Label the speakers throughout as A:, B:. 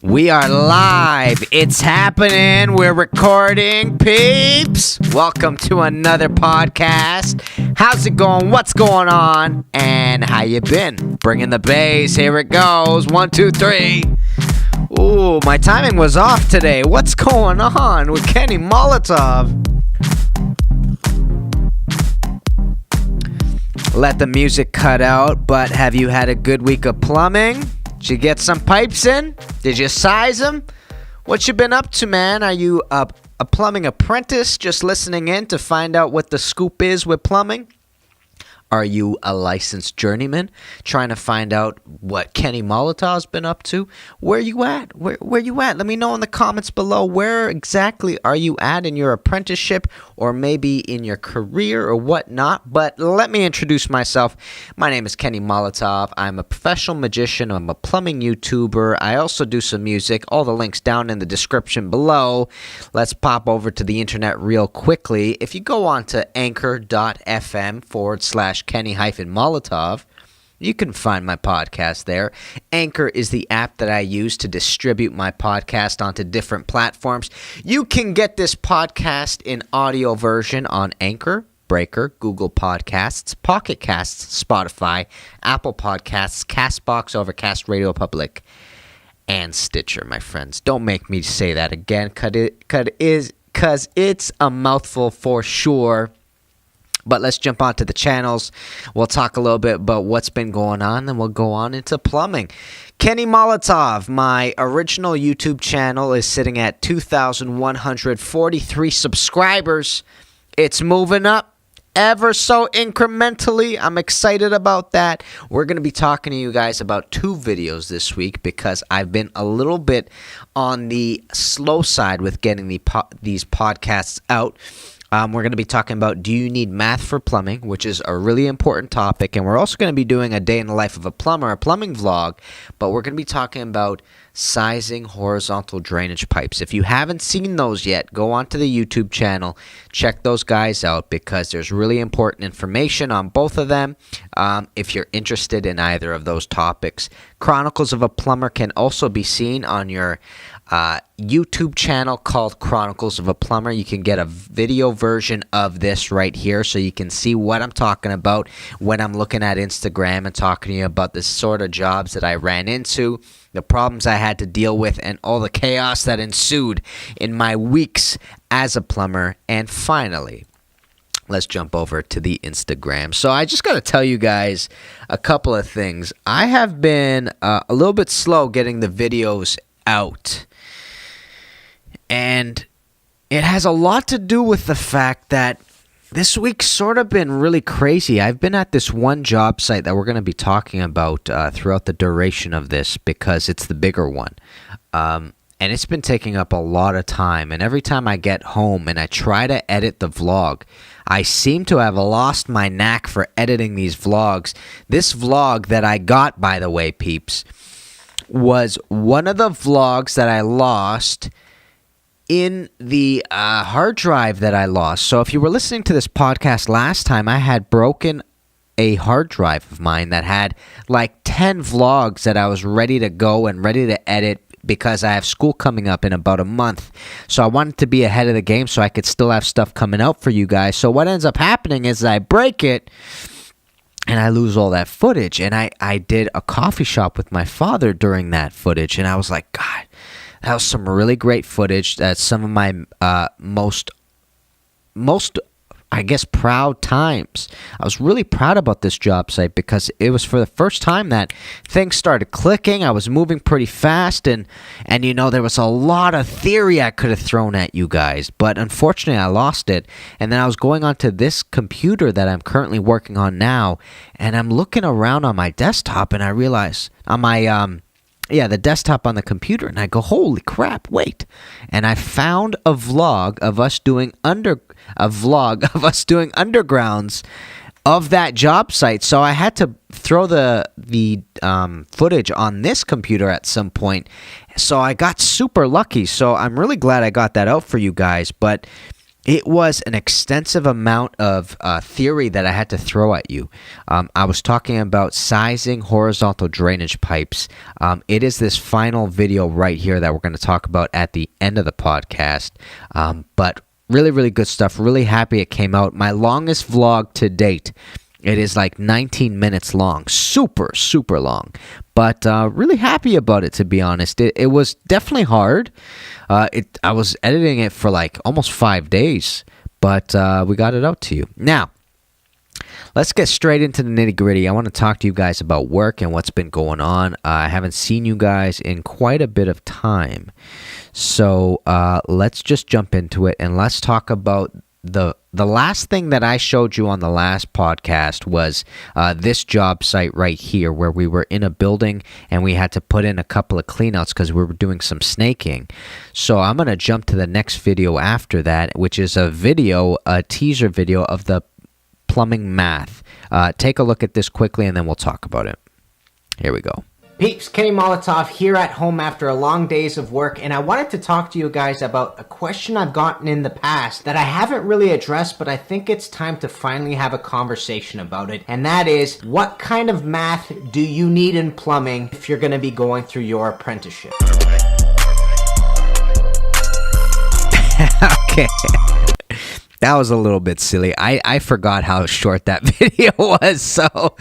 A: We are live. It's happening. We're recording, peeps. Welcome to another podcast. How's it going? What's going on? And how you been? Bringing the bass. Here it goes. 1, 2, 3. Ooh, my timing was off today. What's going on with Kenny Molotov? Let the music cut out, but have you had a good week of plumbing? Did you get some pipes in? Did you size them? What you been up to, man? Are you a plumbing apprentice just listening in to find out what the scoop is with plumbing? Are you a licensed journeyman trying to find out what Kenny Molotov's been up to? Where you at? Where you at? Let me know in the comments below. Where exactly are you at in your apprenticeship or maybe in your career or whatnot? But let me introduce myself. My name is Kenny Molotov. I'm a professional magician. I'm a plumbing YouTuber. I also do some music. All the links down in the description below. Let's pop over to the internet real quickly. If you go on to anchor.fm/Kenny-Molotov, you can find my podcast there. Anchor is the app that I use to distribute my podcast onto different platforms. You can get this podcast in audio version on Anchor, Breaker, Google Podcasts, Pocket Casts, Spotify, Apple Podcasts, Castbox, Overcast, Radio Public, and Stitcher, my friends. Don't make me say that again, because it's a mouthful for sure. But let's jump onto the channels. We'll talk a little bit about what's been going on, then we'll go on into plumbing. Kenny Molotov, my original YouTube channel, is sitting at 2,143 subscribers. It's moving up ever so incrementally. I'm excited about that. We're going to be talking to you guys about 2 videos this week because I've been a little bit on the slow side with getting these podcasts out. We're going to be talking about, do you need math for plumbing, which is a really important topic. And we're also going to be doing a day in the life of a plumber, a plumbing vlog. But we're going to be talking about sizing horizontal drainage pipes. If you haven't seen those yet, go onto the YouTube channel. Check those guys out because there's really important information on both of them if you're interested in either of those topics. Chronicles of a Plumber can also be seen on your YouTube channel called Chronicles of a Plumber. You can get a video version of this right here so you can see what I'm talking about when I'm looking at Instagram and talking to you about the sort of jobs that I ran into, the problems I had to deal with, and all the chaos that ensued in my weeks as a plumber. And finally, let's jump over to the Instagram. So I just got to tell you guys a couple of things. I have been a little bit slow getting the videos out. And it has a lot to do with the fact that this week's sort of been really crazy. I've been at this one job site that we're going to be talking about throughout the duration of this because it's the bigger one. And it's been taking up a lot of time. And every time I get home and I try to edit the vlog, I seem to have lost my knack for editing these vlogs. This vlog that I got, by the way, peeps, was one of the vlogs that I lost in the hard drive that I lost. So if you were listening to this podcast last time, I had broken a hard drive of mine that had like 10 vlogs that I was ready to go and ready to edit because I have school coming up in about a month. So I wanted to be ahead of the game so I could still have stuff coming out for you guys. So what ends up happening is I break it and I lose all that footage. And I did a coffee shop with my father during that footage. And I was like, God, that was some really great footage. That's some of my most, I guess, proud times. I was really proud about this job site because it was for the first time that things started clicking. I was moving pretty fast, and you know, there was a lot of theory I could have thrown at you guys, but unfortunately I lost it. And then I was going onto this computer that I'm currently working on now, and I'm looking around on my desktop, and I realize on my the desktop on the computer, and I go, holy crap, wait. And I found a vlog of us doing undergrounds of that job site. So I had to throw the footage on this computer at some point. So I got super lucky. So I'm really glad I got that out for you guys. But it was an extensive amount of theory that I had to throw at you. I was talking about sizing horizontal drainage pipes. It is this final video right here that we're going to talk about at the end of the podcast. But really, really good stuff. Really happy it came out. My longest vlog to date. It is like 19 minutes long. Super, super long. But really happy about it, to be honest. It was definitely hard. I was editing it for like almost 5 days. But we got it out to you. Now, let's get straight into the nitty-gritty. I want to talk to you guys about work and what's been going on. I haven't seen you guys in quite a bit of time. So let's just jump into it, and let's talk about the last thing that I showed you on the last podcast was this job site right here, where we were in a building and we had to put in a couple of cleanouts because we were doing some snaking. So I'm going to jump to the next video after that, which is a teaser video of the plumbing math. Take a look at this quickly and then we'll talk about it. Here we go. Peeps, Kenny Molotov here at home after a long days of work, and I wanted to talk to you guys about a question I've gotten in the past that I haven't really addressed, but I think it's time to finally have a conversation about it, and that is, what kind of math do you need in plumbing if you're going to be going through your apprenticeship? Okay. That was a little bit silly. I forgot how short that video was, so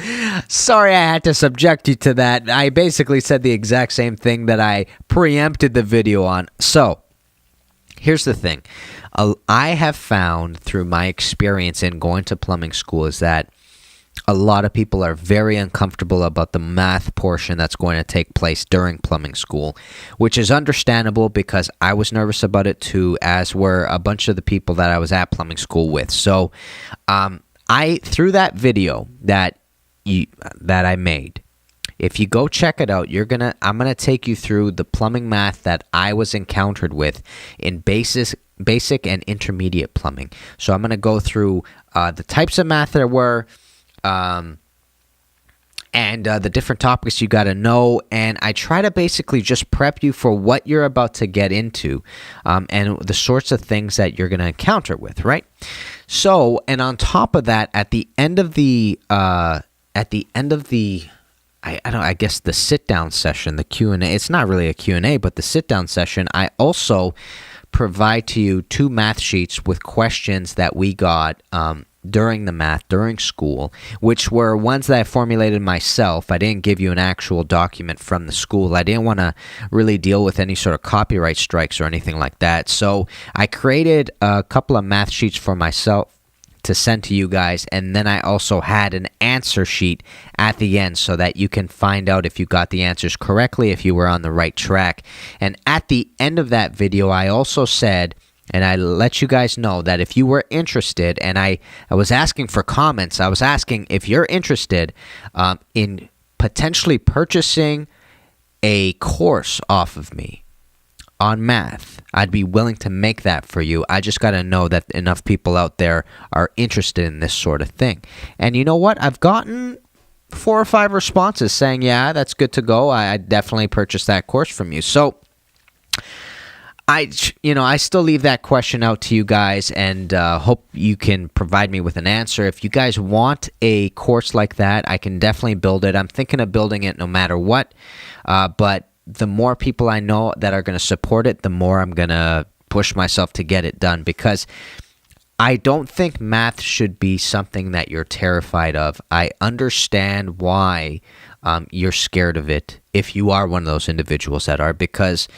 A: sorry I had to subject you to that. I basically said the exact same thing that I preempted the video on. So, here's the thing. I have found through my experience in going to plumbing school is that a lot of people are very uncomfortable about the math portion that's going to take place during plumbing school, which is understandable because I was nervous about it too, as were a bunch of the people that I was at plumbing school with. So through that video that I made, if you go check it out, I'm gonna take you through the plumbing math that I was encountered with in basic and intermediate plumbing. So I'm gonna go through the types of math there were, and the different topics you got to know, and I try to basically just prep you for what you're about to get into, and the sorts of things that you're going to encounter with, right? So, and on top of that, at the end of the I guess the sit-down session, the Q&A, it's not really a Q&A, but the sit-down session, I also provide to you 2 math sheets with questions that we got during school, which were ones that I formulated myself. I didn't give you an actual document from the school. I didn't want to really deal with any sort of copyright strikes or anything like that. So I created a couple of math sheets for myself to send to you guys, and then I also had an answer sheet at the end so that you can find out if you got the answers correctly, if you were on the right track. And at the end of that video, I also said, and I let you guys know that if you were interested, and I was asking for comments, I was asking if you're interested in potentially purchasing a course off of me on math, I'd be willing to make that for you. I just got to know that enough people out there are interested in this sort of thing. And you know what? I've gotten 4 or 5 responses saying, yeah, that's good to go. I definitely purchased that course from you. So I still leave that question out to you guys, and hope you can provide me with an answer. If you guys want a course like that, I can definitely build it. I'm thinking of building it no matter what, but the more people I know that are going to support it, the more I'm going to push myself to get it done, because I don't think math should be something that you're terrified of. I understand why you're scared of it, if you are one of those individuals that are, because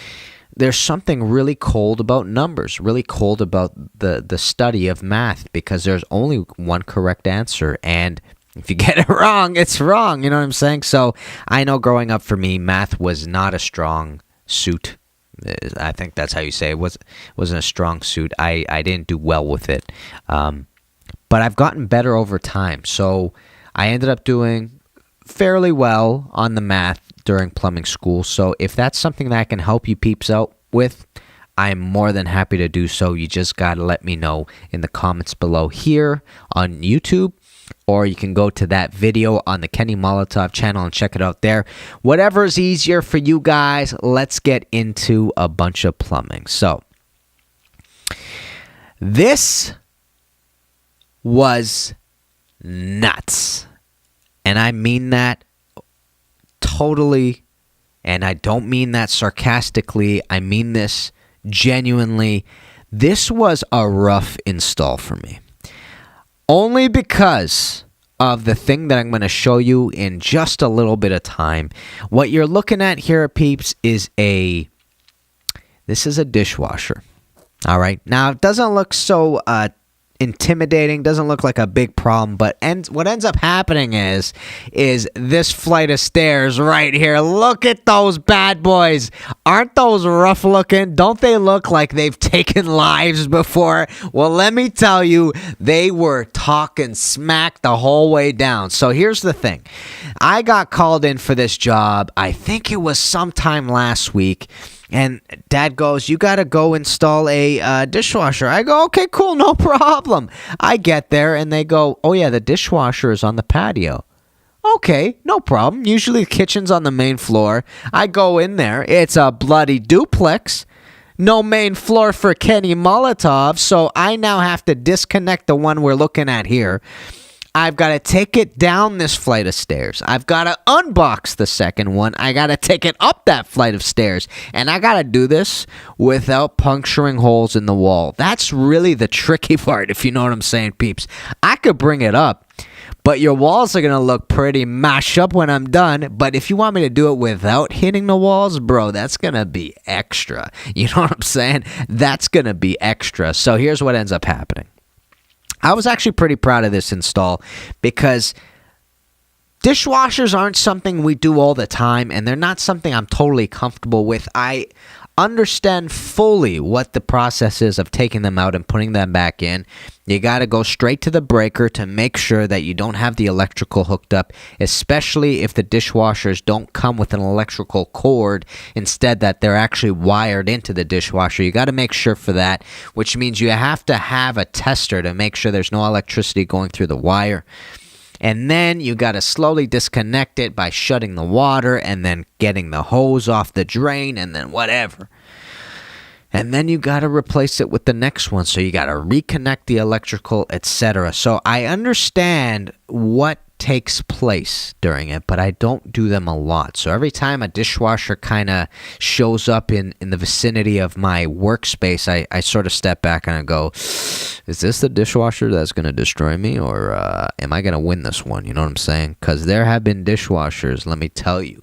A: there's something really cold about numbers, really cold about the study of math, because there's only one correct answer, and if you get it wrong, it's wrong, you know what I'm saying? So I know growing up for me, math was not a strong suit. I think that's how you say it. Wasn't a strong suit. I didn't do well with it. But I've gotten better over time. So I ended up doing fairly well on the math during plumbing school. So if that's something that I can help you peeps out with, I'm more than happy to do so. You just got to let me know in the comments below here on YouTube, or you can go to that video on the Kenny Molotov channel and check it out there. Whatever's easier for you guys, let's get into a bunch of plumbing. So, This was nuts. And I mean that totally, and I don't mean that sarcastically. I mean this genuinely. This was a rough install for me. Only because of the thing that I'm going to show you in just a little bit of time. What you're looking at here, Peeps, is this is a dishwasher. All right. Now, it doesn't look so intimidating, doesn't look like a big problem, but what ends up happening is this flight of stairs right here. Look at those bad boys. Aren't those rough looking? Don't they look like they've taken lives before? Well, let me tell you, they were talking smack the whole way down. So here's the thing. I got called in for this job. I think it was sometime last week. And Dad goes, you got to go install a dishwasher. I go, okay, cool, no problem. I get there, and they go, oh, yeah, the dishwasher is on the patio. Okay, no problem. Usually the kitchen's on the main floor. I go in there. It's a bloody duplex. No main floor for Kenny Molotov, so I now have to disconnect the one we're looking at here. I've got to take it down this flight of stairs. I've got to unbox the second one. I got to take it up that flight of stairs. And I got to do this without puncturing holes in the wall. That's really the tricky part, if you know what I'm saying, Peeps. I could bring it up, but your walls are going to look pretty mashed up when I'm done. But if you want me to do it without hitting the walls, bro, that's going to be extra. You know what I'm saying? That's going to be extra. So here's what ends up happening. I was actually pretty proud of this install because dishwashers aren't something we do all the time, and they're not something I'm totally comfortable with. I understand fully what the process is of taking them out and putting them back in. You got to go straight to the breaker to make sure that you don't have the electrical hooked up, especially if the dishwashers don't come with an electrical cord, instead that they're actually wired into the dishwasher. You got to make sure for that, which means you have to have a tester to make sure there's no electricity going through the wire. And then you got to slowly disconnect it by shutting the water and then getting the hose off the drain and then whatever. And then you got to replace it with the next one. So you got to reconnect the electrical, etc. So I understand what takes place during it, but I don't do them a lot. So every time a dishwasher kind of shows up in the vicinity of my workspace, I sort of step back and I go, is this the dishwasher that's going to destroy me, or am I going to win this one? You know what I'm saying? Because there have been dishwashers, let me tell you,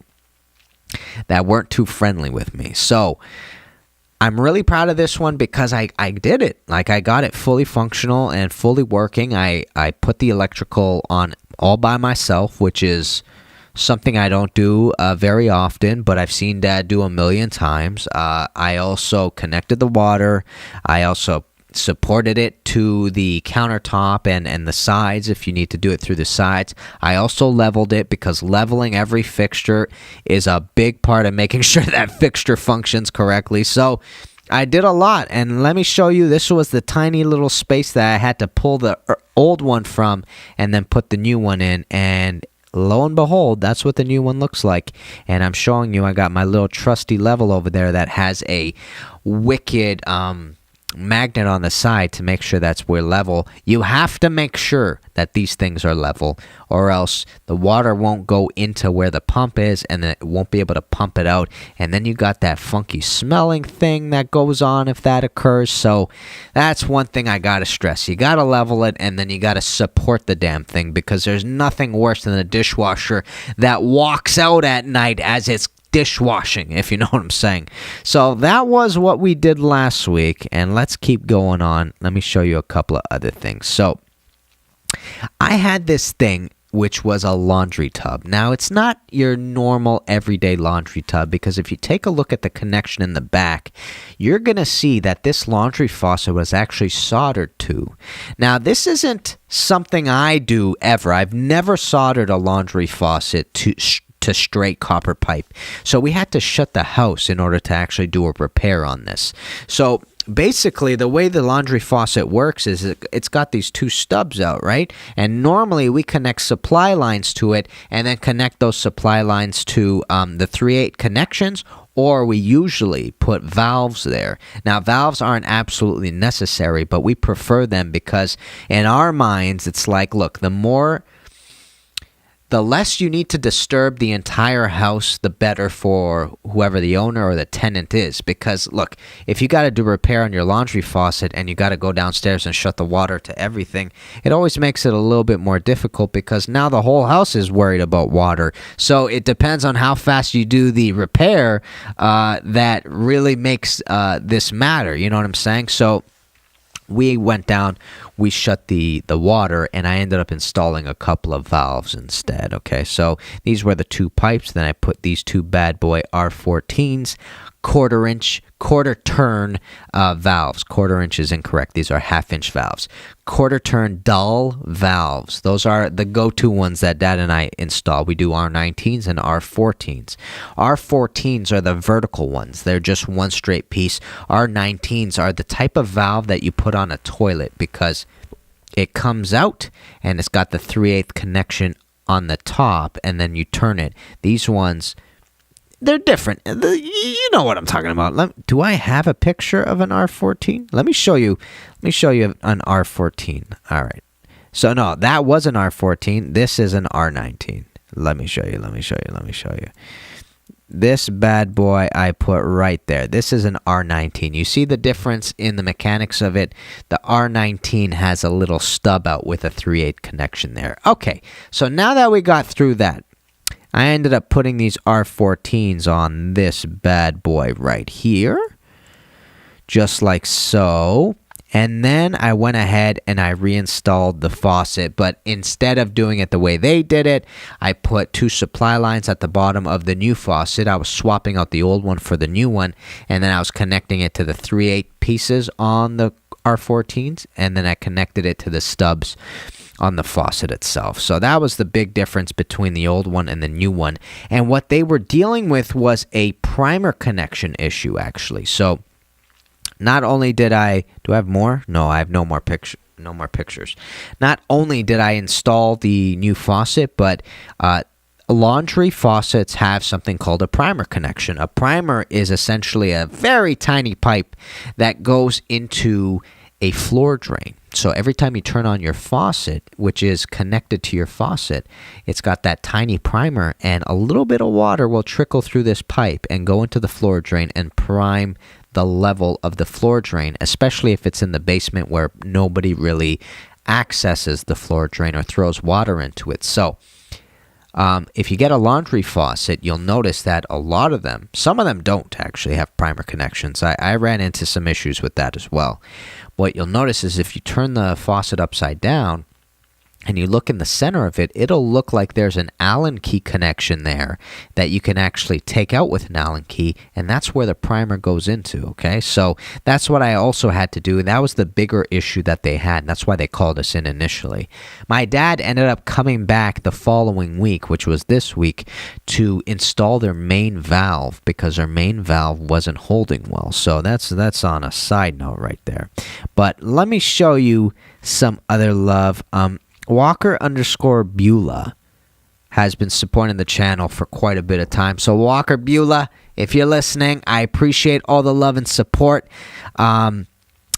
A: that weren't too friendly with me. So I'm really proud of this one because I did it. Like, I got it fully functional and fully working. I put the electrical on all by myself, which is something I don't do very often, but I've seen Dad do a million times. I also connected the water. I also supported it to the countertop and the sides if you need to do it through the sides. I also leveled it because leveling every fixture is a big part of making sure that fixture functions correctly. So I did a lot, and let me show you. This was the tiny little space that I had to pull the old one from and then put the new one in, and lo and behold, that's what the new one looks like. And I'm showing you, I got my little trusty level over there that has a wicked magnet on the side to make sure that's we're level. You have to make sure that these things are level, or else the water won't go into where the pump is, and then it won't be able to pump it out, and then you got that funky smelling thing that goes on if that occurs. So that's one thing I gotta stress. You gotta level it, and then you gotta support the damn thing, because there's nothing worse than a dishwasher that walks out at night as it's dishwashing, if you know what I'm saying. So that was what we did last week, and let's keep going on. Let me show you a couple of other things. So I had this thing which was a laundry tub. Now, it's not your normal everyday laundry tub, because if you take a look at the connection in the back, you're going to see that this laundry faucet was actually soldered to. Now, this isn't something I do ever. I've never soldered a laundry faucet to straight copper pipe. So we had to shut the house in order to actually do a repair on this. So basically, the way the laundry faucet works is it's got these two stubs out, right? And normally we connect supply lines to it and then connect those supply lines to the 3/8 connections, or we usually put valves there. Now, valves aren't absolutely necessary, but we prefer them because in our minds, it's like, look, the less you need to disturb the entire house, the better for whoever the owner or the tenant is. Because, look, if you got to do repair on your laundry faucet and you got to go downstairs and shut the water to everything, it always makes it a little bit more difficult because now the whole house is worried about water. So it depends on how fast you do the repair that really makes this matter. You know what I'm saying? So we went down, we shut the water, and I ended up installing a couple of valves instead, okay? So these were the two pipes. Then I put these two bad boy R14s, quarter turn valves. Quarter inch is incorrect. These are half-inch valves. Quarter turn dull valves. Those are the go-to ones that Dad and I install. We do R19s and R14s. R14s are the vertical ones. They're just one straight piece. R19s are the type of valve that you put on a toilet because it comes out and it's got the 3/8 connection on the top, and then you turn it. These ones, they're different. You know what I'm talking about. Do I have a picture of an R14? Let me show you. Let me show you an R14. All right. So no, that was an R14. This is an R19. Let me show you. This bad boy I put right there. This is an R19. You see the difference in the mechanics of it? The R19 has a little stub out with a 3/8 connection there. Okay, so now that we got through that, I ended up putting these R14s on this bad boy right here, just like so. And then I went ahead and I reinstalled the faucet, but instead of doing it the way they did it, I put two supply lines at the bottom of the new faucet. I was swapping out the old one for the new one, and then I was connecting it to the 3/8 pieces on the R14s, and then I connected it to the stubs on the faucet itself. So that was the big difference between the old one and the new one. And what they were dealing with was a primer connection issue, actually. So not only did I have more? No, I have no more pictures. Not only did I install the new faucet, but laundry faucets have something called a primer connection. A primer is essentially a very tiny pipe that goes into a floor drain. So every time you turn on your faucet, which is connected to your faucet, it's got that tiny primer, and a little bit of water will trickle through this pipe and go into the floor drain and prime the level of the floor drain, especially if it's in the basement where nobody really accesses the floor drain or throws water into it. So if you get a laundry faucet, you'll notice that a lot of them, some of them don't actually have primer connections. I ran into some issues with that as well. What you'll notice is if you turn the faucet upside down and you look in the center of it, it'll look like there's an Allen key connection there that you can actually take out with an Allen key, and that's where the primer goes into, okay? So that's what I also had to do, and that was the bigger issue that they had, and that's why they called us in initially. My dad ended up coming back the following week, which was this week, to install their main valve because their main valve wasn't holding well. So that's on a side note right there. But let me show you some other love. Walker_Beulah has been supporting the channel for quite a bit of time. So Walker Beulah, if you're listening, I appreciate all the love and support.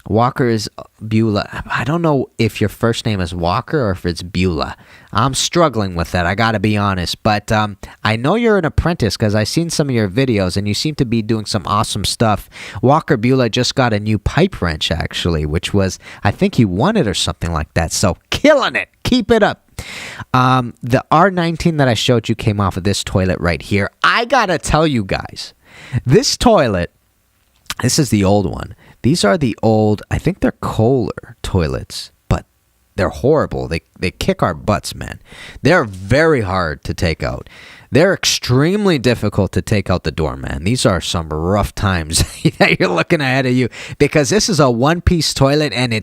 A: Walker is Beulah. I don't know if your first name is Walker or if it's Beulah. I'm struggling with that, I gotta be honest. But I know you're an apprentice because I've seen some of your videos and you seem to be doing some awesome stuff. Walker Beulah just got a new pipe wrench, actually, which was, I think he won it or something like that. So killing it. Keep it up. The R19 that I showed you came off of this toilet right here. I gotta tell you guys, this toilet, this is the old one. These are the old, I think they're Kohler toilets, but they're horrible. They kick our butts, man. They're very hard to take out. They're extremely difficult to take out the door, man. These are some rough times that you're looking ahead of you because this is a one-piece toilet, and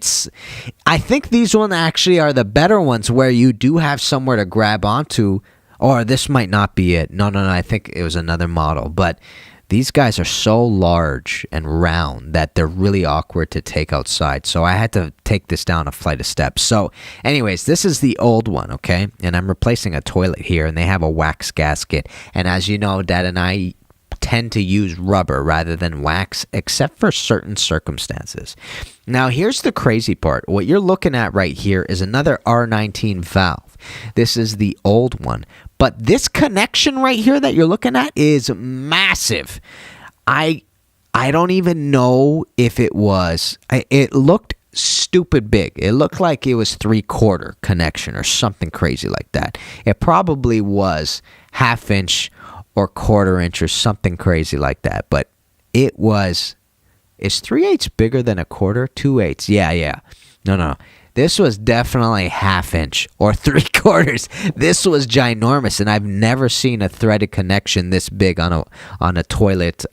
A: I think these ones actually are the better ones where you do have somewhere to grab onto, or this might not be it. No, I think it was another model, but these guys are so large and round that they're really awkward to take outside. So I had to take this down a flight of steps. So anyways, this is the old one, okay? And I'm replacing a toilet here, and they have a wax gasket. And as you know, Dad and I tend to use rubber rather than wax, except for certain circumstances. Now, here's the crazy part. What you're looking at right here is another R19 valve. This is the old one. But this connection right here that you're looking at is massive. I don't even know if it was. It looked stupid big. It looked like it was 3/4 connection or something crazy like that. It probably was 1/2 inch or 1/4 inch or something crazy like that. But it was. Is 3/8 bigger than 1/4? 2/8. Yeah. No. This was definitely 1/2 inch or 3/4. This was ginormous, and I've never seen a threaded connection this big on a toilet.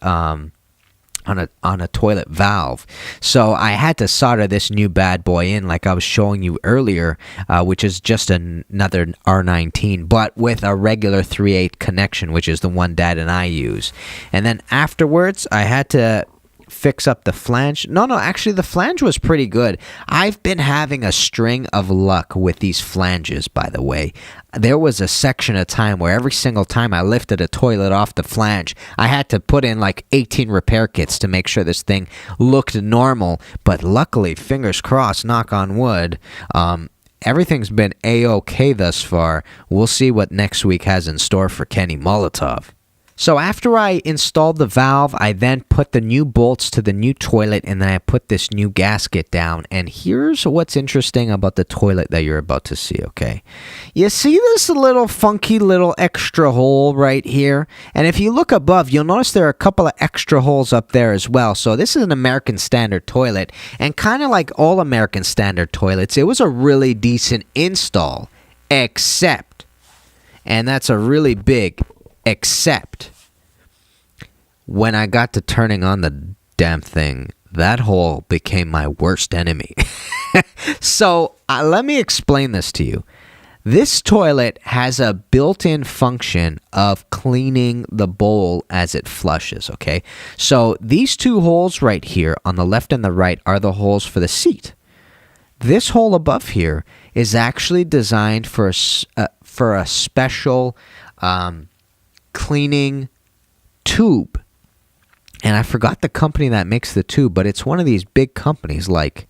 A: On a toilet valve. So I had to solder this new bad boy in, like I was showing you earlier, which is just another R19, but with a regular 3/8 connection, which is the one Dad and I use. And then afterwards, I had to fix up the flange. No, actually the flange was pretty good. I've been having a string of luck with these flanges, by the way. There was a section of time where every single time I lifted a toilet off the flange, I had to put in like 18 repair kits to make sure this thing looked normal. But luckily, fingers crossed, knock on wood, everything's been A-OK thus far. We'll see what next week has in store for Kenny Molotov. So after I installed the valve, I then put the new bolts to the new toilet, and then I put this new gasket down. And here's what's interesting about the toilet that you're about to see, okay? You see this little funky little extra hole right here? And if you look above, you'll notice there are a couple of extra holes up there as well. So this is an American Standard toilet, and kind of like all American Standard toilets, it was a really decent install, except, and that's a really big except, when I got to turning on the damn thing, that hole became my worst enemy. So let me explain this to you. This toilet has a built-in function of cleaning the bowl as it flushes, okay? So these two holes right here on the left and the right are the holes for the seat. This hole above here is actually designed for a special cleaning tube. And I forgot the company that makes the tube, but it's one of these big companies. Like,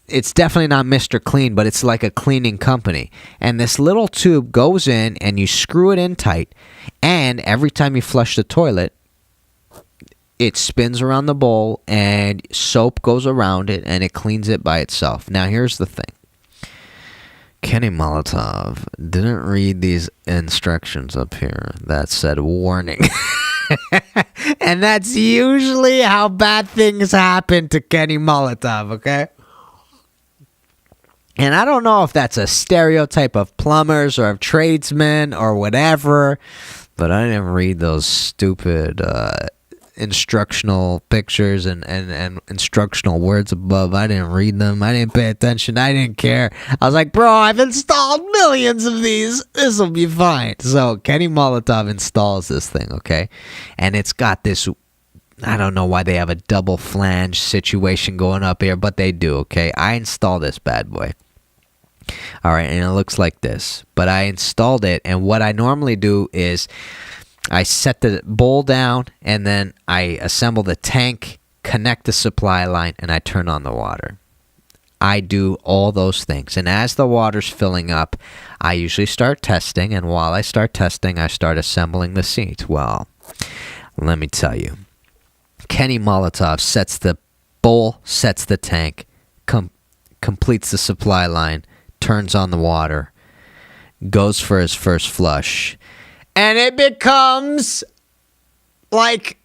A: it's definitely not Mr. Clean, but it's like a cleaning company. And this little tube goes in, and you screw it in tight, and every time you flush the toilet, it spins around the bowl, and soap goes around it, and it cleans it by itself. Now, here's the thing. Kenny Molotov didn't read these instructions up here that said warning. And that's usually how bad things happen to Kenny Molotov, okay? And I don't know if that's a stereotype of plumbers or of tradesmen or whatever, but I didn't read those stupid instructional pictures and instructional words above. I didn't read them. I didn't pay attention. I didn't care. I was like, bro, I've installed millions of these. This will be fine. So Kenny Molotov installs this thing, okay? And it's got this, I don't know why they have a double flange situation going up here, but they do, okay? I install this bad boy. All right, and it looks like this. But I installed it, and what I normally do is I set the bowl down, and then I assemble the tank, connect the supply line, and I turn on the water. I do all those things. And as the water's filling up, I usually start testing, and while I start testing, I start assembling the seat. Well, let me tell you. Kenny Molotov sets the bowl, sets the tank, completes the supply line, turns on the water, goes for his first flush, and it becomes like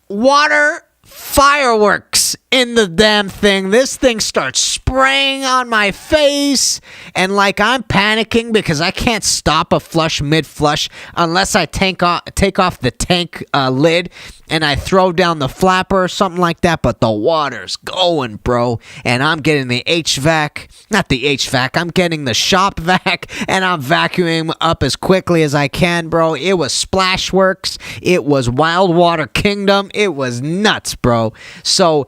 A: water fireworks in the damn thing. This thing starts spraying on my face, and like I'm panicking because I can't stop a flush mid-flush unless I take off the tank lid and I throw down the flapper or something like that. But the water's going, bro, and I'm getting the I'm getting the shop vac, and I'm vacuuming up as quickly as I can, bro. It was Splashworks. It was Wild Water Kingdom. It was nuts, bro. So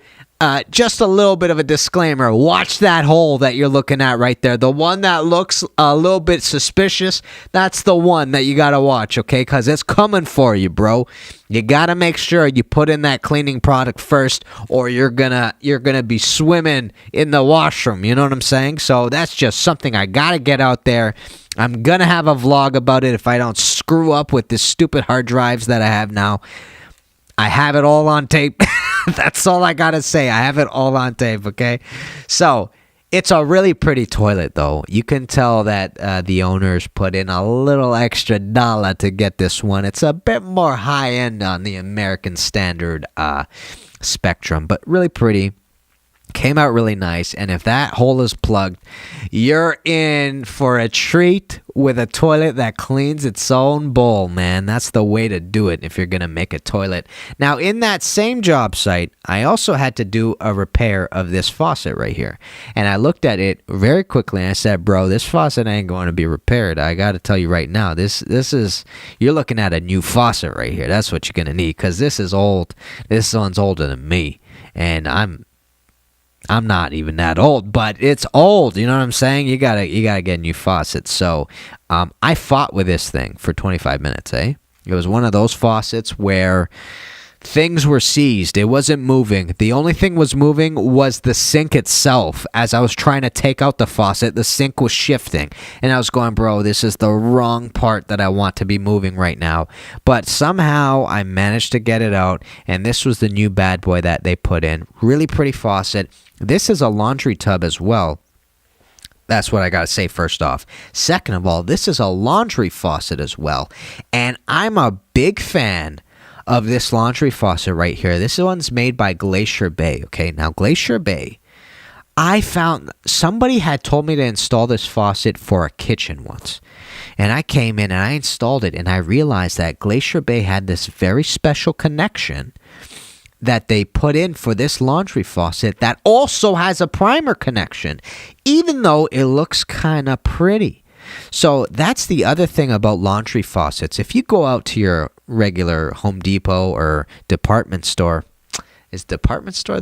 A: just a little bit of a disclaimer. Watch that hole that you're looking at right there. The one that looks a little bit suspicious, that's the one that you got to watch, okay? Because it's coming for you, bro. You got to make sure you put in that cleaning product first, or you're gonna be swimming in the washroom. You know what I'm saying? So that's just something I got to get out there. I'm going to have a vlog about it if I don't screw up with this stupid hard drives that I have now. I have it all on tape. That's all I got to say. I have it all on tape, okay? So, it's a really pretty toilet, though. You can tell that the owners put in a little extra dollar to get this one. It's a bit more high-end on the American standard spectrum, but really pretty. Came out really nice, and if that hole is plugged, you're in for a treat with a toilet that cleans its own bowl, man. That's the way to do it if you're going to make a toilet. Now, in that same job site, I also had to do a repair of this faucet right here, and I looked at it very quickly, and I said, bro, this faucet ain't going to be repaired. I got to tell you right now, this is, you're looking at a new faucet right here. That's what you're going to need, because this is old. This one's older than me, and I'm not even that old, but it's old. You know what I'm saying? You gotta get a new faucet. So, I fought with this thing for 25 minutes. It was one of those faucets where things were seized. It wasn't moving. The only thing was moving was the sink itself. As I was trying to take out the faucet, the sink was shifting, and I was going, bro, this is the wrong part that I want to be moving right now. But somehow I managed to get it out, and this was the new bad boy that they put in. Really pretty faucet. This is a laundry tub as well. That's what I got to say first off. Second of all, this is a laundry faucet as well. And I'm a big fan of this laundry faucet right here. This one's made by Glacier Bay. Okay, now Glacier Bay, I found somebody had told me to install this faucet for a kitchen once. And I came in and I installed it, and I realized that Glacier Bay had this very special connection that they put in for this laundry faucet that also has a primer connection, even though it looks kind of pretty. So that's the other thing about laundry faucets. If you go out to your regular Home Depot or department store, is department store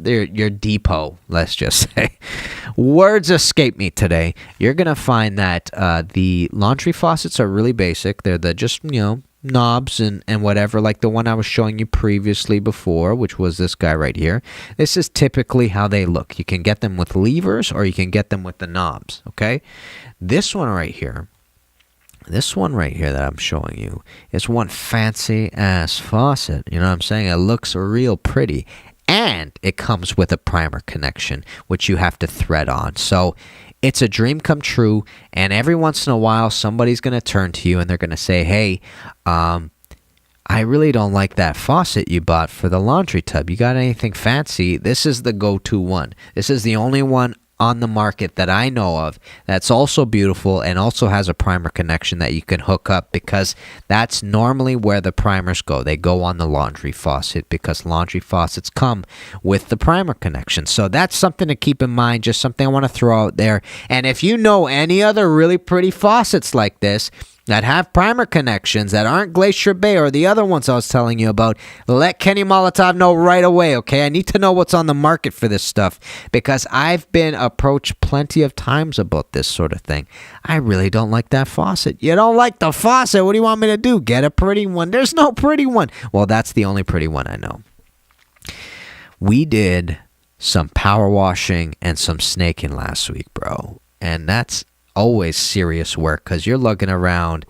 A: your depot, let's just say. Words escape me today. You're going to find that the laundry faucets are really basic. They're just, knobs and whatever, like the one I was showing you previously before, which was this guy right here. This is typically how they look. You can get them with levers or you can get them with the knobs, okay? This one right here that I'm showing you is one fancy ass faucet. You know what I'm saying? It looks real pretty. And it comes with a primer connection, which you have to thread on. So it's a dream come true, and every once in a while, somebody's going to turn to you and they're going to say, hey, I really don't like that faucet you bought for the laundry tub. You got anything fancy? This is the go-to one. This is the only one on the market that I know of that's also beautiful and also has a primer connection that you can hook up, because that's normally where the primers go. They go on the laundry faucet because laundry faucets come with the primer connection. So that's something to keep in mind, just something I want to throw out there. And if you know any other really pretty faucets like this that have primer connections that aren't Glacier Bay or the other ones I was telling you about, let Kenny Molotov know right away, okay? I need to know what's on the market for this stuff, because I've been approached plenty of times about this sort of thing. I really don't like that faucet. You don't like the faucet? What do you want me to do? Get a pretty one? There's no pretty one. Well, that's the only pretty one I know. We did some power washing and some snaking last week, bro. And that's always serious work, because you're lugging around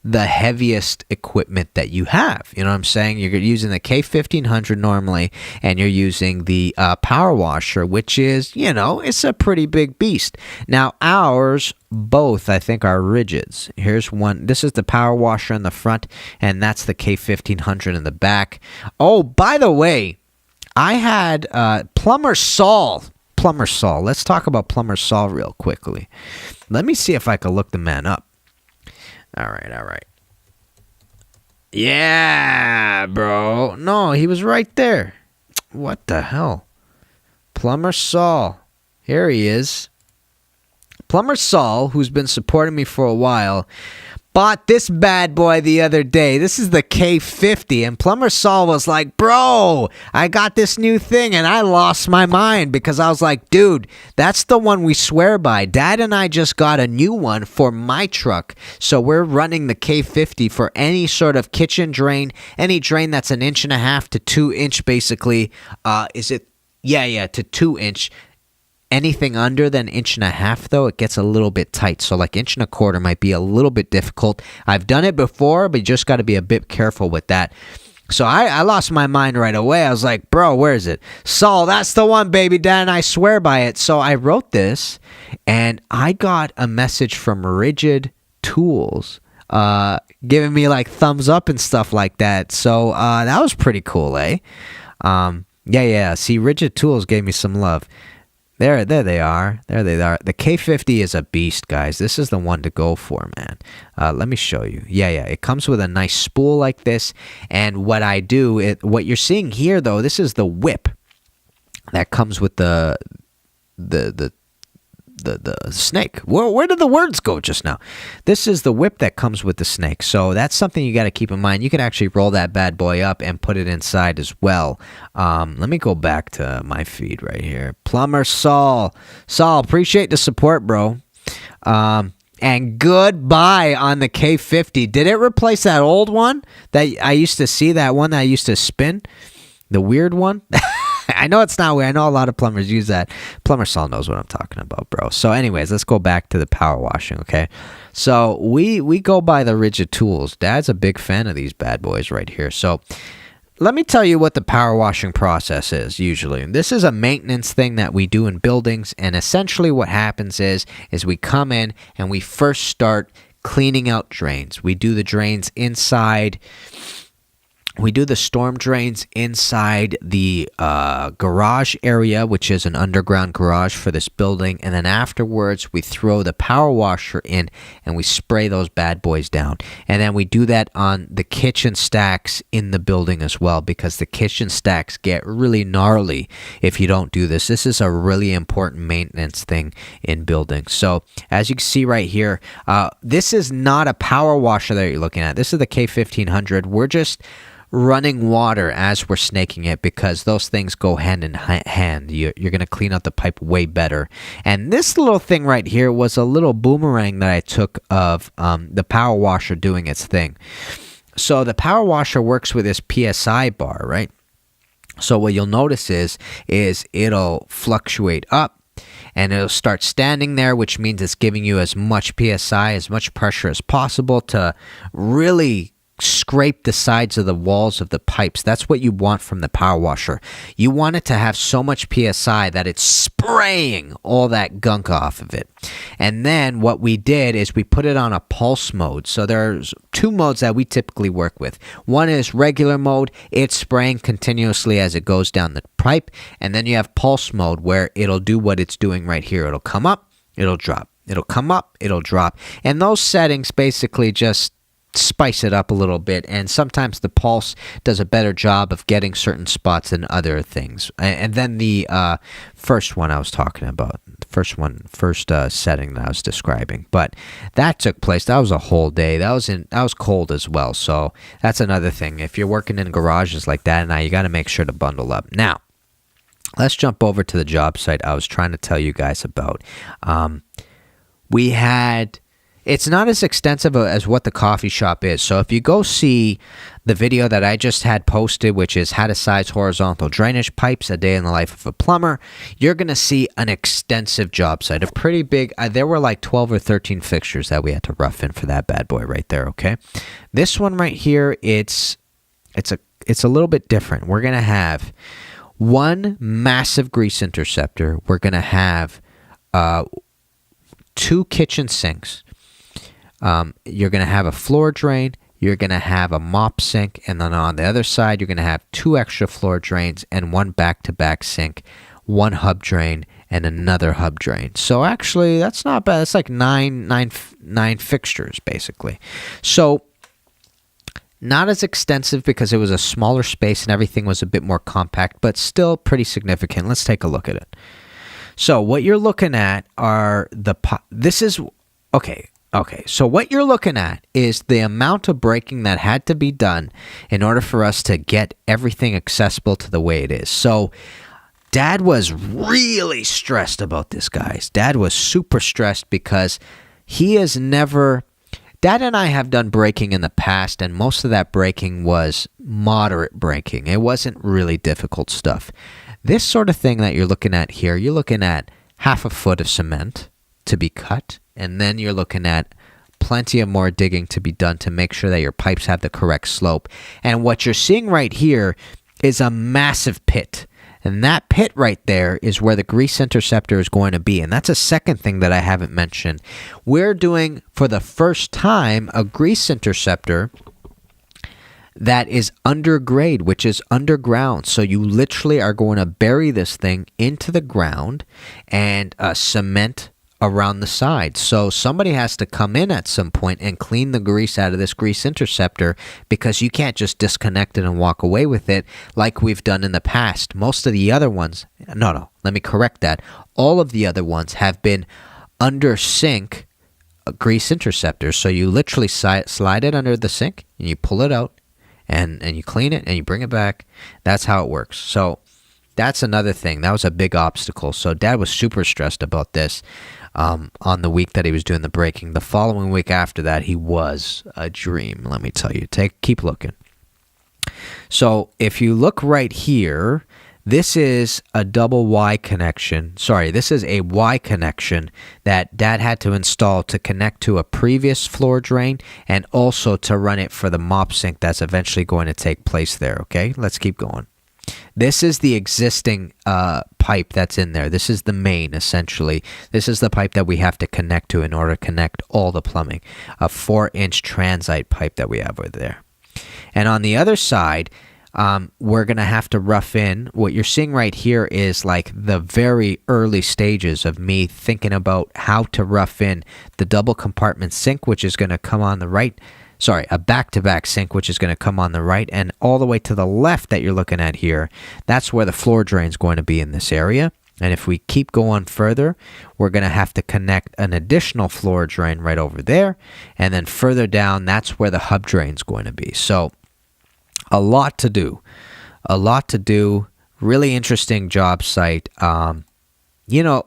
A: the heaviest equipment that you have. You know what I'm saying? You're using the K1500 normally, and you're using the power washer, which is, it's a pretty big beast. Now, ours both, I think, are rigids. Here's one. This is the power washer in the front, and that's the K1500 in the back. Oh, by the way, I had Plumber Saul. Let's talk about Plumber Saul real quickly. Let me see if I can look the man up. All right. Yeah, bro. No, he was right there. What the hell? Plumber Saul. Here he is. Plumber Saul, who's been supporting me for a while, bought this bad boy the other day. This is the K50, and Plumber Saul was like, bro, I got this new thing, and I lost my mind because I was like, dude, that's the one we swear by. Dad and I just got a new one for my truck, so we're running the K50 for any sort of kitchen drain, any drain that's 1.5 to 2 inch basically. To 2 inch. Anything under than 1.5 inch, though, it gets a little bit tight. So like 1.25 inch might be a little bit difficult. I've done it before, but you just got to be a bit careful with that. So I lost my mind right away. I was like, bro, where is it? Saul, that's the one, baby. Dad and I swear by it. So I wrote this, and I got a message from Rigid Tools giving me like thumbs up and stuff like that. So that was pretty cool, eh? See, Rigid Tools gave me some love. There they are. There they are. The K50 is a beast, guys. This is the one to go for, man. Let me show you. It comes with a nice spool like this. And what I do, what you're seeing here, though, this is the whip that comes with the snake. Where did the words go just now? This is the whip that comes with the snake. So that's something you got to keep in mind. You can actually roll that bad boy up and put it inside as well. Let me go back to my feed right here. Plumber Saul, appreciate the support, bro. And goodbye on the K50. Did it replace that old one that I used to see? That one that I used to spin, the weird one. I know it's not weird. I know a lot of plumbers use that. Plumber Saul knows what I'm talking about, bro. So anyways, let's go back to the power washing, okay? So we go by the Rigid Tools. Dad's a big fan of these bad boys right here. So let me tell you what the power washing process is usually. This is a maintenance thing that we do in buildings, and essentially what happens is we come in and we first start cleaning out drains. We do the drains inside. We do the storm drains inside the garage area, which is an underground garage for this building. And then afterwards, we throw the power washer in and we spray those bad boys down. And then we do that on the kitchen stacks in the building as well, because the kitchen stacks get really gnarly if you don't do this. This is a really important maintenance thing in buildings. So as you can see right here, this is not a power washer that you're looking at. This is the K1500. We're just running water as we're snaking it because those things go hand in hand. You're going to clean out the pipe way better. And this little thing right here was a little boomerang that I took of the power washer doing its thing. So the power washer works with this PSI bar, right? So what you'll notice is it'll fluctuate up and it'll start standing there, which means it's giving you as much PSI, as much pressure as possible to really scrape the sides of the walls of the pipes. That's what you want from the power washer. You want it to have so much PSI that it's spraying all that gunk off of it. And then what we did is we put it on a pulse mode. So there's two modes that we typically work with. One is regular mode. It's spraying continuously as it goes down the pipe. And then you have pulse mode where it'll do what it's doing right here. It'll come up, it'll drop. It'll come up, it'll drop. And those settings basically just spice it up a little bit, and sometimes the pulse does a better job of getting certain spots than other things. And then the first one I was talking about, the first setting that I was describing, but that took place. That was a whole day. That was cold as well. So that's another thing. If you're working in garages like that now, you got to make sure to bundle up. Now, let's jump over to the job site I was trying to tell you guys about. It's not as extensive as what the coffee shop is. So if you go see the video that I just had posted, which is how to size horizontal drainage pipes, a day in the life of a plumber, you're going to see an extensive job site, a pretty big, there were like 12 or 13 fixtures that we had to rough in for that bad boy right there, okay? This one right here, it's a little bit different. We're going to have one massive grease interceptor. We're going to have 2 kitchen sinks. You're going to have a floor drain, you're going to have a mop sink, and then on the other side, you're going to have 2 extra floor drains and 1 back-to-back sink, 1 hub drain, and another hub drain. So actually, that's not bad. That's like nine fixtures, basically. So not as extensive because it was a smaller space and everything was a bit more compact, but still pretty significant. Let's take a look at it. So what you're looking at are okay. Okay, so what you're looking at is the amount of braking that had to be done in order for us to get everything accessible to the way it is. So Dad was really stressed about this, guys. Dad was super stressed because he has never... Dad and I have done braking in the past, and most of that braking was moderate braking. It wasn't really difficult stuff. This sort of thing that you're looking at here, you're looking at half a foot of cement to be cut, and then you're looking at plenty of more digging to be done to make sure that your pipes have the correct slope. And what you're seeing right here is a massive pit. And that pit right there is where the grease interceptor is going to be. And that's a second thing that I haven't mentioned. We're doing, for the first time, a grease interceptor that is undergrade, which is underground. So you literally are going to bury this thing into the ground and cement around the side. So somebody has to come in at some point and clean the grease out of this grease interceptor, because you can't just disconnect it and walk away with it like we've done in the past. Most of the other ones, let me correct that. All of the other ones have been under sink grease interceptors. So you literally slide it under the sink and you pull it out and you clean it and you bring it back. That's how it works. So that's another thing. That was a big obstacle. So Dad was super stressed about this on the week that he was doing the braking. The following week after that, he was a dream, let me tell you. Keep looking. So if you look right here, this is a double Y connection. Sorry, this is a Y connection that Dad had to install to connect to a previous floor drain and also to run it for the mop sink that's eventually going to take place there, okay? Let's keep going. This is the existing pipe that's in there. This is the main, essentially. This is the pipe that we have to connect to in order to connect all the plumbing. A 4-inch transite pipe that we have over there. And on the other side, we're going to have to rough in. What you're seeing right here is like the very early stages of me thinking about how to rough in the double compartment sink, which is going to come on the right. Sorry, a back-to-back sink, which is going to come on the right, and all the way to the left that you're looking at here, that's where the floor drain is going to be in this area. And if we keep going further, we're going to have to connect an additional floor drain right over there. And then further down, that's where the hub drain is going to be. So a lot to do. Really interesting job site.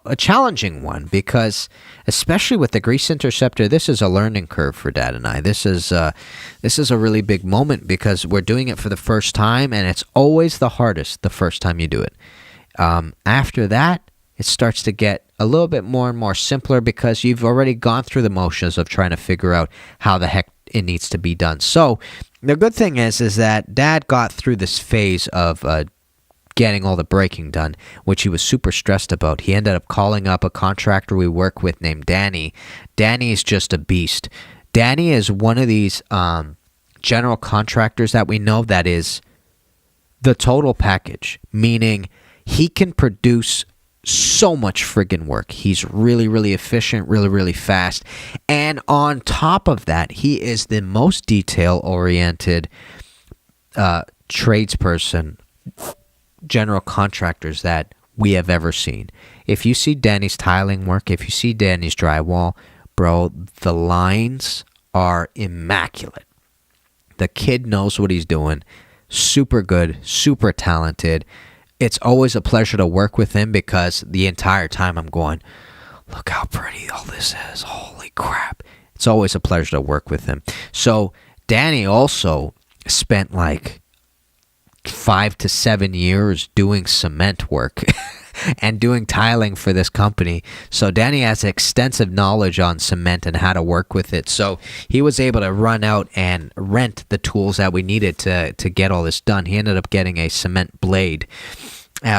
A: A challenging one, because especially with the grease interceptor, this is a learning curve for Dad and I. This is a really big moment because we're doing it for the first time, and it's always the hardest the first time you do it. After that, it starts to get a little bit more and more simpler because you've already gone through the motions of trying to figure out how the heck it needs to be done. So the good thing is that Dad got through this phase of getting all the braking done, which he was super stressed about. He ended up calling up a contractor we work with named Danny. Danny is just a beast. Danny is one of these general contractors that we know that is the total package, meaning he can produce so much friggin' work. He's really, really efficient, really, really fast. And on top of that, he is the most detail-oriented tradesperson, general contractors that we have ever seen. If you see Danny's tiling work, if you see Danny's drywall, bro, the lines are immaculate. The kid knows what he's doing. Super good, super talented. It's always a pleasure to work with him because the entire time I'm going, look how pretty all this is. Holy crap. It's always a pleasure to work with him. So Danny also spent like 5 to 7 years doing cement work and doing tiling for this company. So Danny has extensive knowledge on cement and how to work with it. So he was able to run out and rent the tools that we needed to get all this done. He ended up getting a cement blade,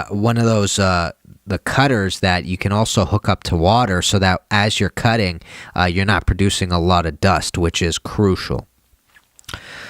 A: one of those the cutters that you can also hook up to water so that as you're cutting, you're not producing a lot of dust, which is crucial.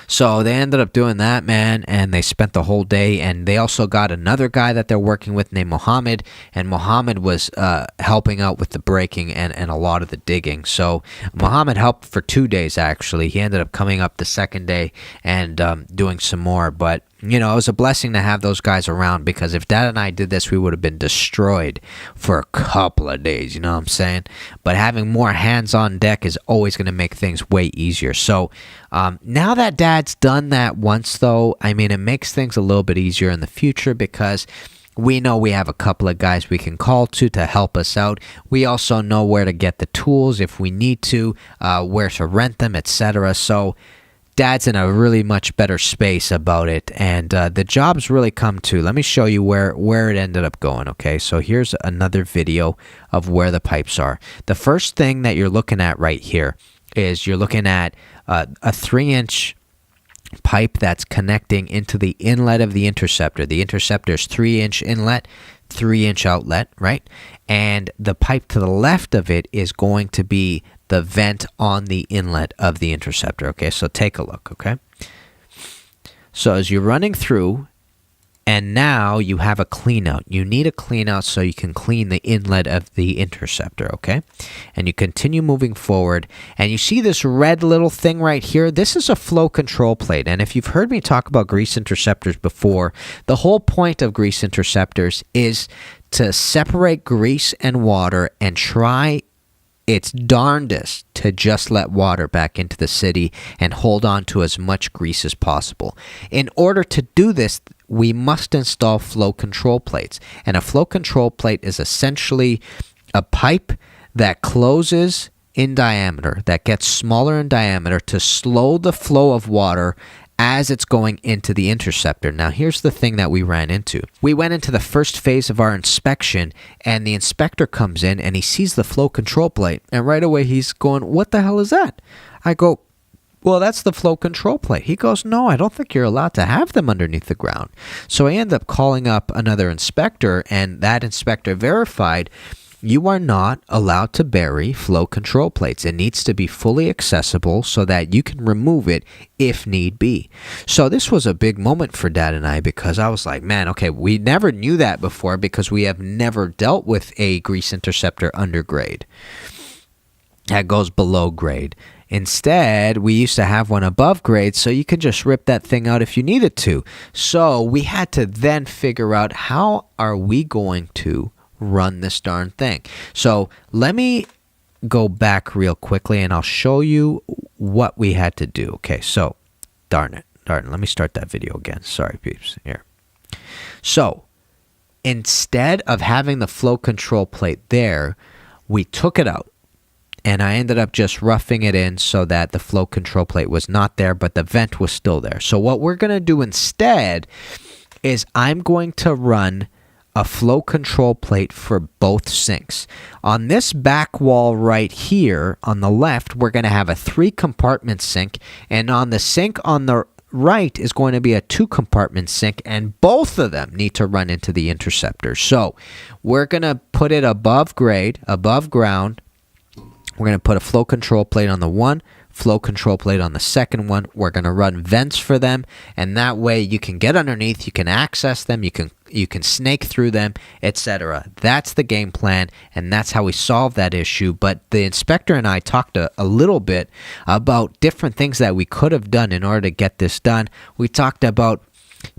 A: So they ended up doing that, man, and they spent the whole day, and they also got another guy that they're working with named Mohammed, and Mohammed was helping out with the braking and a lot of the digging. So Mohammed helped for 2 days, actually. He ended up coming up the second day and doing some more, but you know, it was a blessing to have those guys around, because if Dad and I did this, we would have been destroyed for a couple of days, you know what I'm saying? But having more hands on deck is always going to make things way easier. So now that Dad's done that once, though, I mean, it makes things a little bit easier in the future, because we know we have a couple of guys we can call to help us out. We also know where to get the tools if we need to, where to rent them, etc. So Dad's in a really much better space about it, and the job's really come to. Let me show you where it ended up going, okay? So here's another video of where the pipes are. The first thing that you're looking at right here is you're looking at a 3-inch pipe that's connecting into the inlet of the interceptor. The interceptor's 3-inch inlet, 3-inch outlet, right? And the pipe to the left of it is going to be the vent on the inlet of the interceptor. Okay, so take a look, okay? So as you're running through, and now you have a clean out. You need a clean out so you can clean the inlet of the interceptor, okay? And you continue moving forward, and you see this red little thing right here? This is a flow control plate, and if you've heard me talk about grease interceptors before, the whole point of grease interceptors is to separate grease and water and try its darndest to just let water back into the city and hold on to as much grease as possible. In order to do this, we must install flow control plates. And a flow control plate is essentially a pipe that closes in diameter, that gets smaller in diameter to slow the flow of water as it's going into the interceptor. Now, here's the thing that we ran into. We went into the first phase of our inspection, and the inspector comes in, and he sees the flow control plate, and right away he's going, "What the hell is that?" I go, "Well, that's the flow control plate." He goes, "No, I don't think you're allowed to have them underneath the ground." So I end up calling up another inspector, and that inspector verified, you are not allowed to bury flow control plates. It needs to be fully accessible so that you can remove it if need be. So this was a big moment for Dad and I, because I was like, man, okay, we never knew that before, because we have never dealt with a grease interceptor under grade. That goes below grade. Instead, we used to have one above grade, so you could just rip that thing out if you needed to. So we had to then figure out, how are we going to run this darn thing? So let me go back real quickly, and I'll show you what we had to do. Okay, so darn it. Let me start that video again. Sorry, peeps. Here. So instead of having the flow control plate there, we took it out. And I ended up just roughing it in so that the flow control plate was not there, but the vent was still there. So what we're going to do instead is I'm going to run a flow control plate for both sinks. On this back wall right here on the left, we're going to have a 3-compartment sink. And on the sink on the right is going to be a 2-compartment sink, and both of them need to run into the interceptor. So we're going to put it above grade, above ground. We're going to put a flow control plate on the one, flow control plate on the second one. We're going to run vents for them, and that way you can get underneath, you can access them, you can snake through them, etc. That's the game plan, and that's how we solve that issue. But the inspector and I talked a little bit about different things that we could have done in order to get this done. We talked about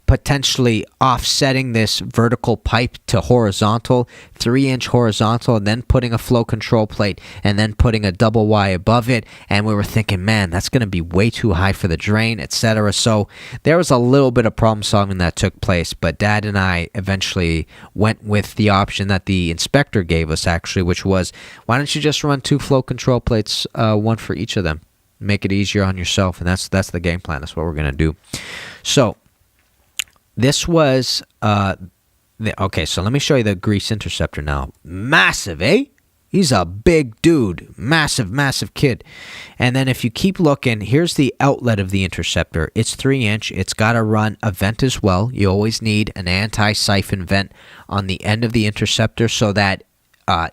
A: potentially offsetting this vertical pipe to horizontal, 3-inch horizontal, and then putting a flow control plate, and then putting a double Y above it. And we were thinking, man, that's going to be way too high for the drain, etc. So there was a little bit of problem solving that took place, but Dad and I eventually went with the option that the inspector gave us, actually, which was, why don't you just run 2 flow control plates, one for each of them, make it easier on yourself. And that's the game plan. That's what we're going to do. So this was, okay, so let me show you the grease interceptor now. Massive, eh? He's a big dude. Massive, massive kid. And then if you keep looking, here's the outlet of the interceptor. It's 3-inch. It's got to run a vent as well. You always need an anti-siphon vent on the end of the interceptor so that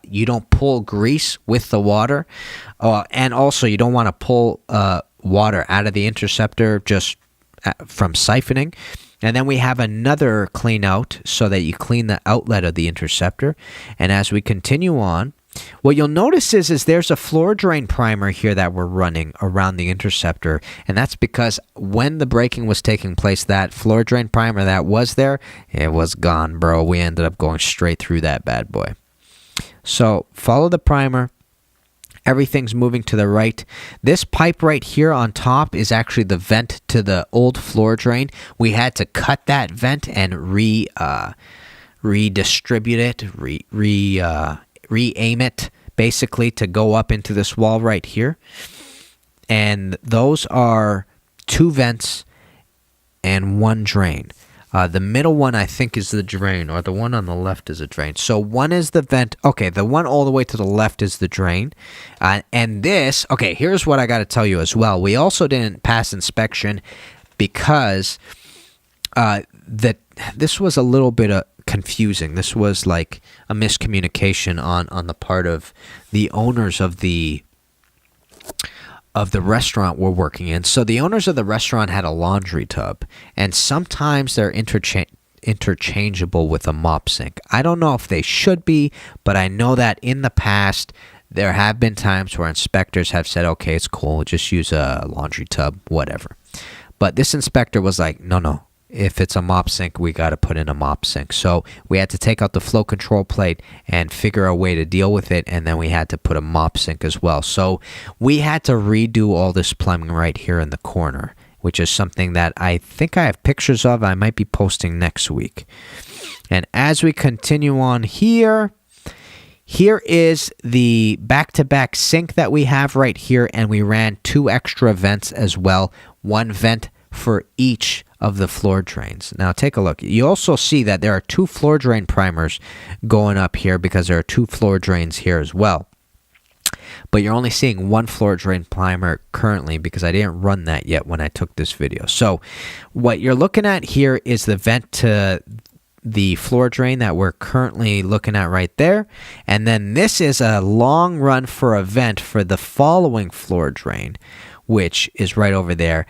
A: you don't pull grease with the water. And also, you don't want to pull water out of the interceptor just from siphoning. And then we have another clean out so that you clean the outlet of the interceptor. And as we continue on, what you'll notice is there's a floor drain primer here that we're running around the interceptor, and that's because when the braking was taking place, that floor drain primer that was there, it was gone, bro. We ended up going straight through that bad boy. So follow the primer. Everything's moving to the right. This pipe right here on top is actually the vent to the old floor drain. We had to cut that vent and redistribute it, re-aim it, basically, to go up into this wall right here. And those are 2 vents and 1 drain. The middle one, I think, is the drain, or the one on the left is a drain. So one is the vent. Okay, the one all the way to the left is the drain. And this, okay, here's what I got to tell you as well. We also didn't pass inspection because this was a little bit confusing. This was like a miscommunication on the part of the owners of the restaurant we're working in. So the owners of the restaurant had a laundry tub, and sometimes they're interchangeable with a mop sink. I don't know if they should be, but I know that in the past there have been times where inspectors have said, okay, it's cool, just use a laundry tub, whatever. But this inspector was like, no. If it's a mop sink, we got to put in a mop sink. So we had to take out the flow control plate and figure a way to deal with it, and then we had to put a mop sink as well. So we had to redo all this plumbing right here in the corner, which is something that I think I have pictures of. I might be posting next week. And as we continue on here is the back-to-back sink that we have right here, and we ran 2 extra vents as well, 1 vent for each of the floor drains. Now take a look. You also see that there are 2 floor drain primers going up here because there are 2 floor drains here as well. But you're only seeing 1 floor drain primer currently because I didn't run that yet when I took this video. So what you're looking at here is the vent to the floor drain that we're currently looking at right there. And then this is a long run for a vent for the following floor drain, which is right over there.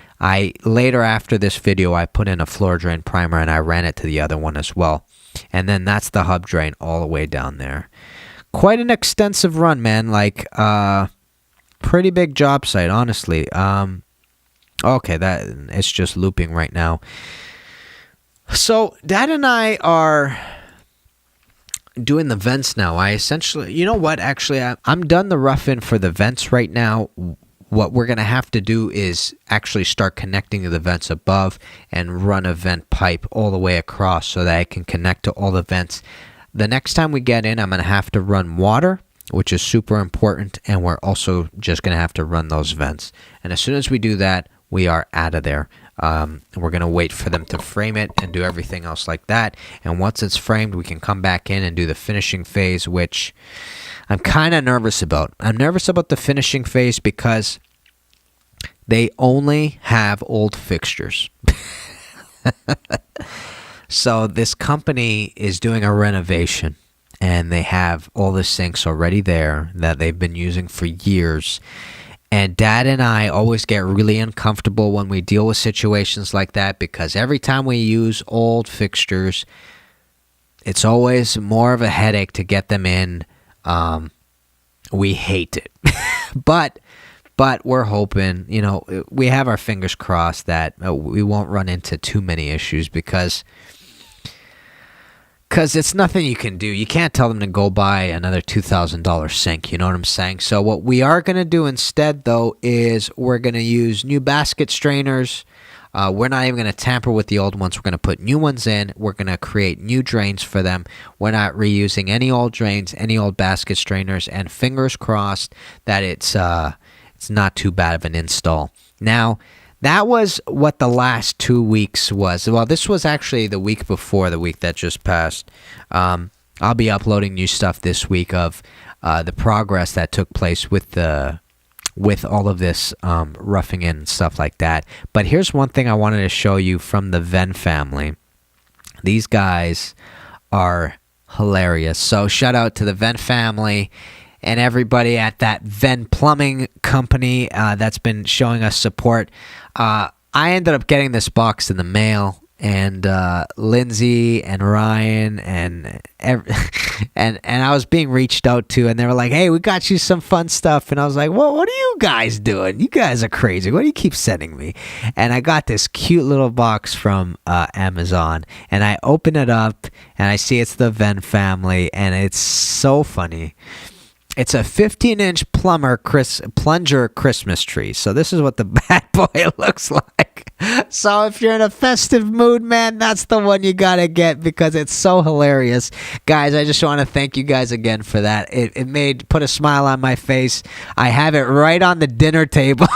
A: Later after this video, I put in a floor drain primer and I ran it to the other one as well. And then that's the hub drain all the way down there. Quite an extensive run, man. Like, pretty big job site, honestly. Okay, that it's just looping right now. So Dad and I are doing the vents now. I essentially, you know what? Actually, I'm done the rough-in for the vents right now. What we're going to have to do is actually start connecting to the vents above and run a vent pipe all the way across so that I can connect to all the vents. The next time we get in, I'm going to have to run water, which is super important, and we're also just going to have to run those vents. And as soon as we do that, we are out of there. We're going to wait for them to frame it and do everything else like that. And once it's framed, we can come back in and do the finishing phase, which I'm kind of nervous about. I'm nervous about the finishing phase because they only have old fixtures. So this company is doing a renovation, and they have all the sinks already there that they've been using for years. And Dad and I always get really uncomfortable when we deal with situations like that because every time we use old fixtures, it's always more of a headache to get them in. We hate it. But we're hoping, we have our fingers crossed that we won't run into too many issues because it's nothing you can do. You can't tell them to go buy another $2,000 sink, you know what I'm saying? So what we are going to do instead, though, is we're going to use new basket strainers. We're not even going to tamper with the old ones. We're going to put new ones in. We're going to create new drains for them. We're not reusing any old drains, any old basket strainers, and fingers crossed that it's not too bad of an install. Now, that was what the last 2 weeks was. Well, this was actually the week before the week that just passed. I'll be uploading new stuff this week of the progress that took place with all of this roughing in and stuff like that. But here's one thing I wanted to show you from the Venn family. These guys are hilarious. So shout out to the Venn family and everybody at that Venn Plumbing company that's been showing us support. I ended up getting this box in the mail, and Lindsay and Ryan and and I was being reached out to, and they were like, "Hey, we got you some fun stuff." And I was like, "Well, what are you guys doing? You guys are crazy. What do you keep sending me?" And I got this cute little box from Amazon, and I open it up, and I see it's the Venn family, and it's so funny. It's a 15-inch plunger Christmas tree. So this is what the bad boy looks like. So if you're in a festive mood, man, that's the one you gotta get because it's so hilarious. Guys, I just want to thank you guys again for that. It put a smile on my face. I have it right on the dinner table.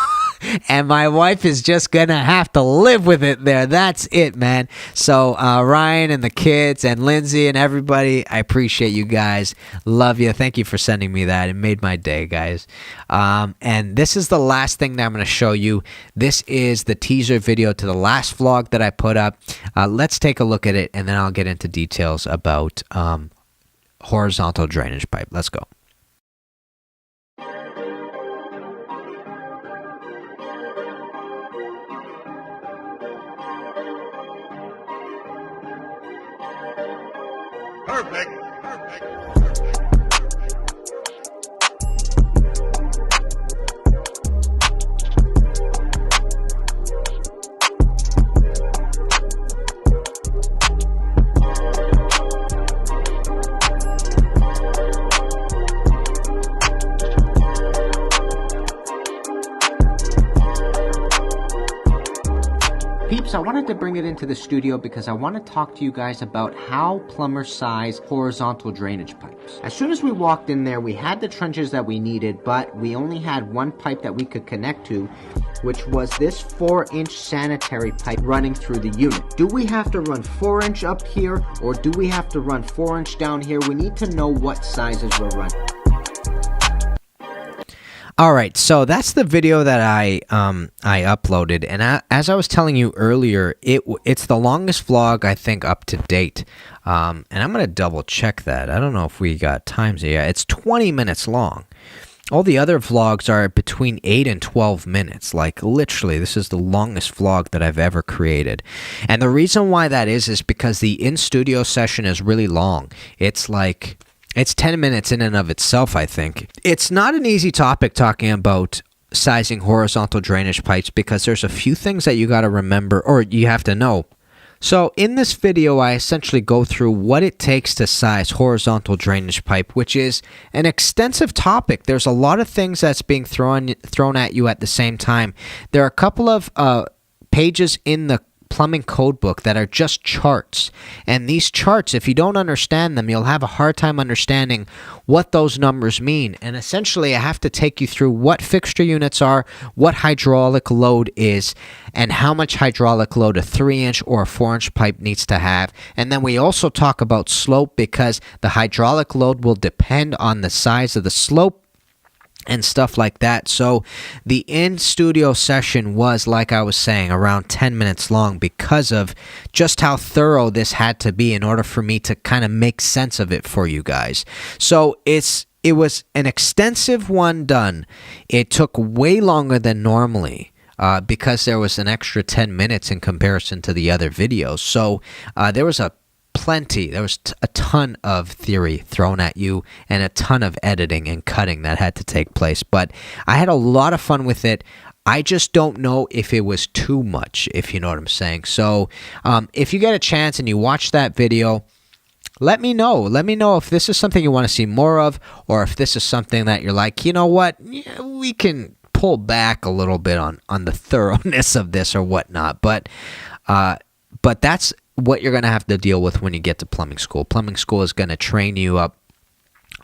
A: And my wife is just going to have to live with it there. That's it, man. So Ryan and the kids and Lindsay and everybody, I appreciate you guys. Love you. Thank you for sending me that. It made my day, guys. And this is the last thing that I'm going to show you. This is the teaser video to the last vlog that I put up. Let's take a look at it, and then I'll get into details about horizontal drainage pipe. Let's go.
B: Perfect.
A: Peeps, I wanted to bring it into the studio because I want to talk to you guys about how Plumber size horizontal drainage pipes. As soon as we walked in there, we had the trenches that we needed, but we only had one pipe that we could connect to, which was this 4-inch sanitary pipe running through the unit. Do we have to run 4-inch up here, or do we have to run 4-inch down here? We need to know what sizes we're running. All right, so that's the video that I uploaded, and as I was telling you earlier, it's the longest vlog I think up to date, and I'm gonna double check that. I don't know if we got times here. It's 20 minutes long. All the other vlogs are between 8 and 12 minutes. Like literally, this is the longest vlog that I've ever created, and the reason why that is because the in-studio session is really long. It's 10 minutes in and of itself, I think. It's not an easy topic talking about sizing horizontal drainage pipes because there's a few things that you got to remember or you have to know. So in this video, I essentially go through what it takes to size horizontal drainage pipe, which is an extensive topic. There's a lot of things that's being thrown at you at the same time. There are a couple of pages in the plumbing code book that are just charts, and these charts, if you don't understand them, you'll have a hard time understanding what those numbers mean. And essentially I have to take you through what fixture units are, what hydraulic load is, and how much hydraulic load a 3-inch or a 4-inch pipe needs to have. And then we also talk about slope because the hydraulic load will depend on the size of the slope and stuff like that. So the in-studio session was, like I was saying, around 10 minutes long because of just how thorough this had to be in order for me to kind of make sense of it for you guys. So it was an extensive one done. It took way longer than normally because there was an extra 10 minutes in comparison to the other videos. So there was a ton of theory thrown at you and a ton of editing and cutting that had to take place. But I had a lot of fun with it. I just don't know if it was too much, if you know what I'm saying. So if you get a chance and you watch that video, let me know. Let me know if this is something you want to see more of, or if this is something that you're like, you know what, yeah, we can pull back a little bit on the thoroughness of this or whatnot. But that's what you're going to have to deal with when you get to plumbing school. Plumbing school is going to train you up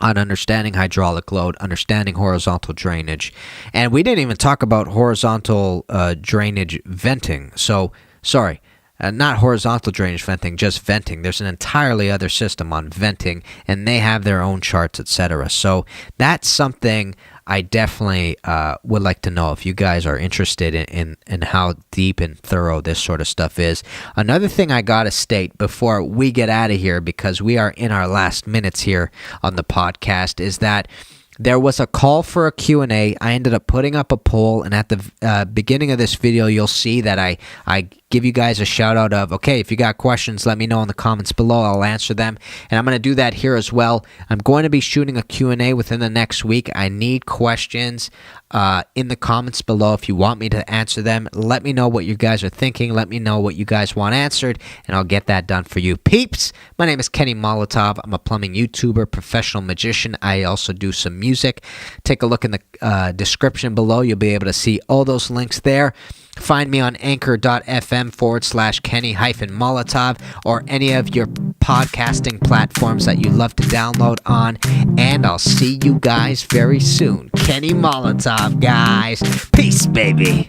A: on understanding hydraulic load, understanding horizontal drainage. And we didn't even talk about horizontal drainage venting. So, sorry, not horizontal drainage venting, just venting. There's an entirely other system on venting, and they have their own charts, etc. So that's something I definitely would like to know if you guys are interested in how deep and thorough this sort of stuff is. Another thing I gotta state before we get out of here, because we are in our last minutes here on the podcast, is that there was a call for a Q&A. I ended up putting up a poll, and at the beginning of this video, you'll see that I give you guys a shout out of, okay, if you got questions, let me know in the comments below. I'll answer them. And I'm going to do that here as well. I'm going to be shooting a Q&A within the next week. I need questions in the comments below. If you want me to answer them, let me know what you guys are thinking. Let me know what you guys want answered, and I'll get that done for you. Peeps, my name is Kenny Molotov. I'm a plumbing YouTuber, professional magician. I also do some music. Take a look in the description below. You'll be able to see all those links there. Find me on anchor.fm/Kenny-Molotov or any of your podcasting platforms that you love to download on. And I'll see you guys very soon. Kenny Molotov, guys. Peace, baby.